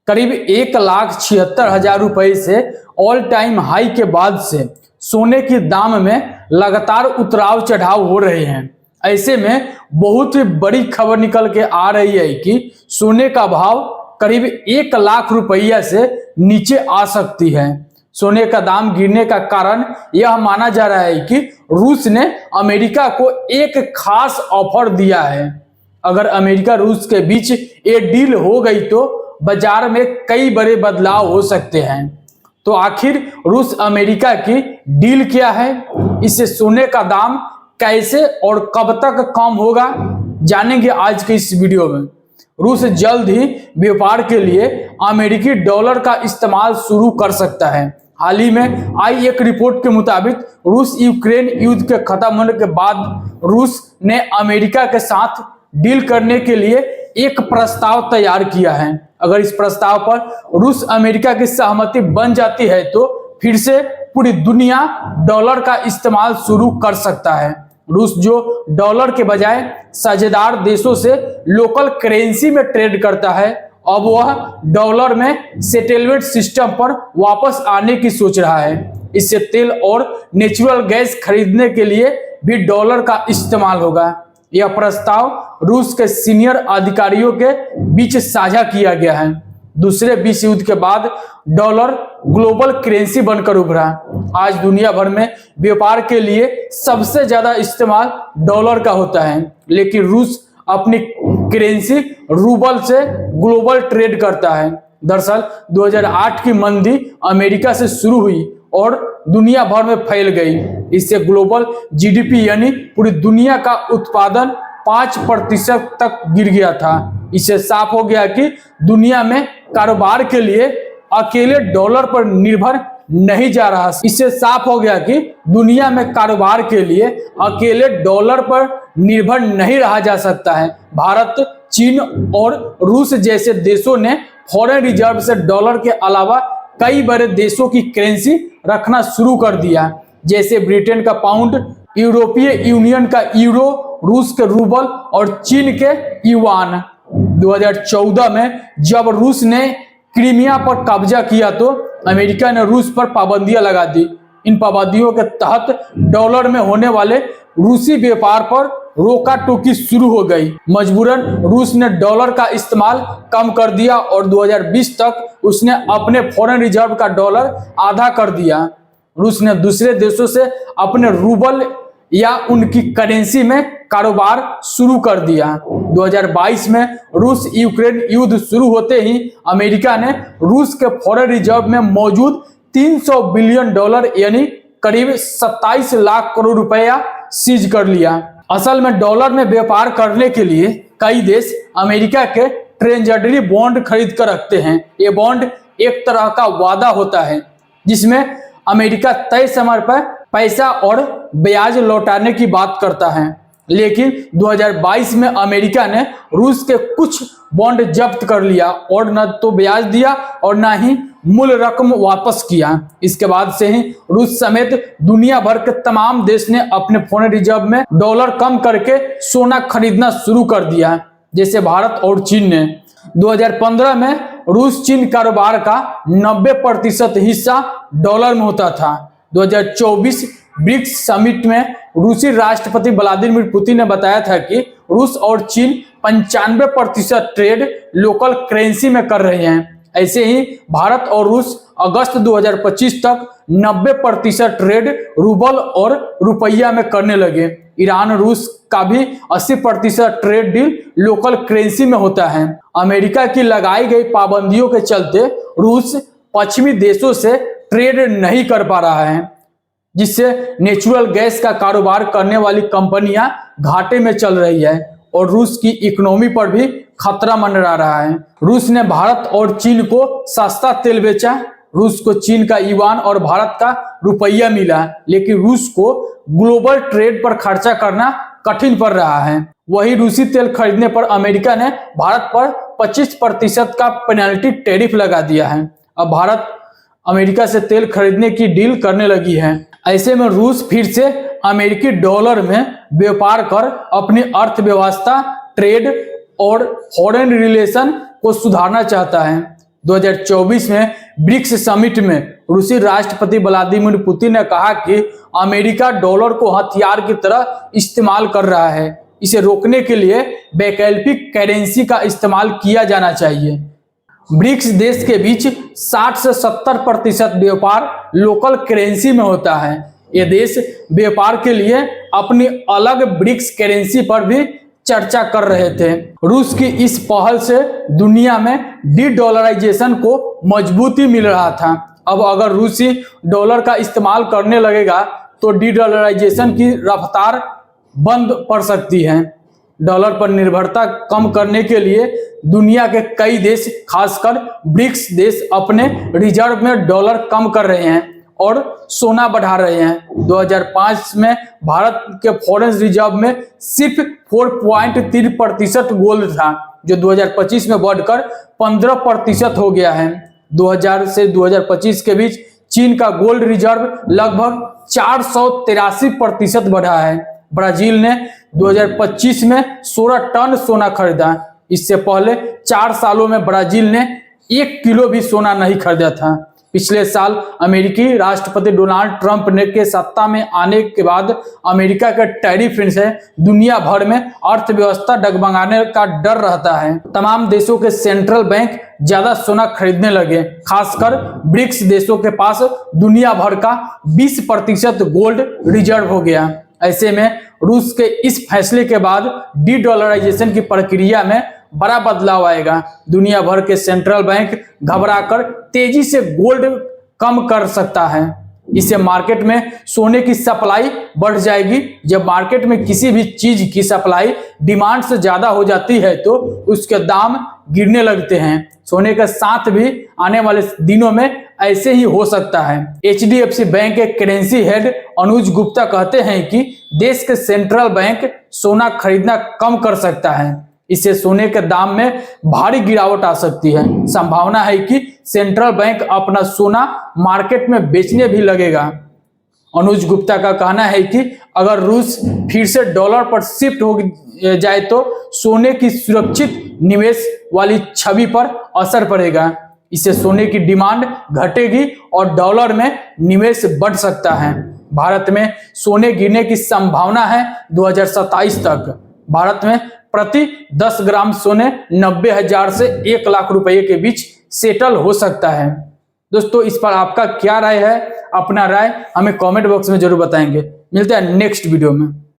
करीब 1,76,000 रुपए से ऑल टाइम हाई के बाद से सोने के दाम में लगातार उतराव चढ़ाव हो रहे हैं। ऐसे में बहुत ही बड़ी खबर निकल के आ रही है कि सोने का भाव करीब 1 लाख रुपया से नीचे आ सकती है। सोने का दाम गिरने का कारण यह माना जा रहा है कि रूस ने अमेरिका को एक खास ऑफर दिया है। अगर अमेरिका रूस के बीच ये डील हो गई तो बाजार में कई बड़े बदलाव हो सकते हैं। तो आखिर रूस अमेरिका की डील क्या है, इससे सोने का दाम कैसे और कब तक कम होगा, जानेंगे आज के इस वीडियो में। रूस जल्द ही व्यापार के लिए अमेरिकी डॉलर का इस्तेमाल शुरू कर सकता है। हाल ही में आई एक रिपोर्ट के मुताबिक रूस यूक्रेन युद्ध के खत्म होने के बाद रूस ने अमेरिका के साथ डील करने के लिए एक प्रस्ताव तैयार किया है। अगर इस प्रस्ताव पर रूस अमेरिका की सहमति बन जाती है तो फिर से पूरी दुनिया डॉलर का इस्तेमाल शुरू कर सकता है। रूस जो डॉलर के बजाय साझेदार देशों से लोकल करेंसी में ट्रेड करता है, अब वह डॉलर में सेटलमेंट सिस्टम पर वापस आने की सोच रहा है। इससे तेल और नेचुरल गैस खरीदने के लिए भी डॉलर का इस्तेमाल होगा। यह प्रस्ताव रूस के सीनियर अधिकारियों के बीच साझा किया गया है। दूसरे विश्व युद्ध के बाद डॉलर ग्लोबल करेंसी बनकर उभरा। आज दुनिया भर में व्यापार के लिए सबसे ज्यादा इस्तेमाल डॉलर का होता है, लेकिन रूस अपनी करेंसी रूबल से ग्लोबल ट्रेड करता है। दरअसल 2008 की मंदी अमेरिका से शुरू हुई और दुनिया भर में फैल गई। इससे ग्लोबल जीडीपी यानी पूरी दुनिया का उत्पादन 5% तक गिर गया था। इससे साफ हो गया कि दुनिया में कारोबार के लिए अकेले डॉलर पर निर्भर नहीं जा रहा। इससे साफ हो गया कि दुनिया में कारोबार के लिए अकेले डॉलर पर निर्भर नहीं रहा जा सकता है। भारत, चीन और रूस जैसे देशों ने फॉरेन रिजर्व से डॉलर के अलावा कई बड़े देशों की करेंसी रखना शुरू कर दिया, जैसे ब्रिटेन का पाउंड, यूरोपीय यूनियन का यूरो, रूस के रूबल और चीन के युआन। 2014 में जब रूस ने क्रीमिया पर कब्जा किया तो अमेरिका ने रूस पर पाबंदियां लगा दी। इन पाबंदियों के तहत डॉलर में होने वाले रूसी व्यापार पर रोका टोकी शुरू हो गई। मजबूरन रूस ने डॉलर का इस्तेमाल कम कर दिया और 2020 तक उसने अपने फॉरेन रिजर्व का डॉलर आधा कर दिया। रूस ने दूसरे देशों से अपने रूबल या उनकी करेंसी में कारोबार शुरू कर दिया। 2022 में रूस यूक्रेन युद्ध शुरू होते ही अमेरिका ने रूस के फॉरेन रिजर्व में मौजूद 300 बिलियन डॉलर यानी करीब 27 लाख करोड़ रुपया सीज कर लिया। असल में डॉलर में व्यापार करने के लिए कई देश अमेरिका के ट्रेजरी बॉन्ड खरीद कर रखते हैं। ये बॉन्ड एक तरह का वादा होता है जिसमें अमेरिका तय समय पर पैसा और ब्याज लौटाने की बात करता है। लेकिन 2022 में अमेरिका ने रूस के कुछ बॉन्ड जब्त कर लिया और न तो ब्याज दिया और न ही मूल रकम वापस किया। इसके बाद से ही रूस समेत दुनिया भर के तमाम देश ने अपने फॉरेन रिजर्व में डॉलर कम करके सोना खरीदना शुरू कर दिया, जैसे भारत और चीन ने। 2015 में रूस चीन कारोबार का 90% हिस्सा डॉलर में होता था। 2024 ब्रिक्स समिट में रूसी राष्ट्रपति व्लादिमीर पुतिन ने बताया था कि रूस और चीन 95% ट्रेड लोकल करेंसी में कर रहे हैं। ऐसे ही भारत और रूस अगस्त 2025 तक 90% ट्रेड रूबल और रुपया में करने लगे। ईरान रूस का भी 80% ट्रेड डील लोकल करेंसी में होता है। अमेरिका की लगाई गई पाबंदियों के चलते रूस पश्चिमी देशों से ट्रेड नहीं कर पा रहा है, जिससे नेचुरल गैस का कारोबार करने वाली कंपनियां घाटे में चल रही है और रूस की इकोनॉमी पर भी खतरा मंडरा रहा है। रूस ने भारत और चीन को सस्ता तेल बेचा। रूस को चीन का युआन और भारत का रुपया मिला, लेकिन रूस को ग्लोबल ट्रेड पर खर्चा करना कठिन पड़ रहा है। वही रूसी तेल खरीदने पर अमेरिका ने भारत पर 25% का पेनल्टी टैरिफ लगा दिया है। अब भारत अमेरिका से तेल खरीदने की डील करने लगी है। ऐसे में रूस फिर से अमेरिकी डॉलर में व्यापार कर अपनी अर्थव्यवस्था, ट्रेड और फॉरेन रिलेशन को सुधारना चाहता है। 2024 में ब्रिक्स समिट में रूसी राष्ट्रपति व्लादिमीर पुतिन ने कहा कि अमेरिका डॉलर को हथियार की तरह इस्तेमाल कर रहा है। इसे रोकने के लिए वैकल्पिक करेंसी का इस्तेमाल किया जाना चाहिए। ब्रिक्स देश के बीच 60 से 70% व्यापार लोकल करेंसी में होता है। ये देश व्यापार के लिए अपनी अलग ब्रिक्स करेंसी पर भी चर्चा कर रहे थे। रूस की इस पहल से दुनिया में डी-डॉलराइजेशन को मजबूती मिल रहा था। अब अगर रूसी डॉलर का इस्तेमाल करने लगेगा तो डी-डॉलराइजेशन की रफ्तार बंद पड़ सकती है। डॉलर पर निर्भरता कम करने के लिए दुनिया के कई देश, खासकर ब्रिक्स देश, अपने रिजर्व में डॉलर कम कर रहे हैं और सोना बढ़ा रहे हैं। 2005 में भारत के फॉरेन रिजर्व में सिर्फ 4.3% गोल्ड था, जो 2025 में बढ़कर 15% हो गया है। 2000 से 2025 के बीच चीन का गोल्ड रिजर्व लगभग 483% बढ़ा है। ब्राजील ने 2025 में 16 टन सोना खरीदा। इससे पहले 4 सालों में ब्राजील ने 1 किलो भी सोना नहीं खरीदा था। पिछले साल अमेरिकी राष्ट्रपति डोनाल्ड ट्रंप ने के सत्ता में आने के बाद अमेरिका के टैरिफ से दुनिया भर में अर्थव्यवस्था डगमगाने का डर रहता है। तमाम देशों के सेंट्रल बैंक ज्यादा सोना खरीदने लगे। खासकर ब्रिक्स देशों के पास दुनिया भर का 20% गोल्ड रिजर्व हो गया। ऐसे में रूस के इस फैसले के बाद डी-डॉलराइजेशन की प्रक्रिया में बड़ा बदलाव आएगा। दुनिया भर के सेंट्रल बैंक घबराकर तेजी से गोल्ड कम कर सकता है। इससे मार्केट में सोने की सप्लाई बढ़ जाएगी। जब मार्केट में किसी भी चीज की सप्लाई डिमांड से ज्यादा हो जाती है तो उसके दाम गिरने लगते हैं। सोने के साथ भी आने वाले दिनों में ऐसे ही हो सकता है। HDFC बैंक के करेंसी हेड अनुज गुप्ता कहते हैं कि देश के सेंट्रल बैंक सोना खरीदना कम कर सकता है। इससे सोने के दाम में भारी गिरावट आ सकती है। संभावना है कि सेंट्रल बैंक अपना सोना मार्केट में बेचने भी लगेगा। अनुज गुप्ता का कहना है कि अगर रूस फिर से डॉलर पर शिफ्ट हो जाए तो सोने की सुरक्षित निवेश वाली छवि पर असर पड़ेगा। इससे सोने की डिमांड घटेगी और डॉलर में निवेश बढ़ सकता है। भारत में सोने गिरने की संभावना है 2027 तक। भारत में प्रति 10 ग्राम सोने 90,000 से 1 लाख रुपए के बीच सेटल हो सकता है। दोस्तों, इस पर आपका क्या राय है? अपना राय हमें कमेंट बॉक्स में जरूर बताएंगे। मिलते हैं नेक्स्ट वीडियो में।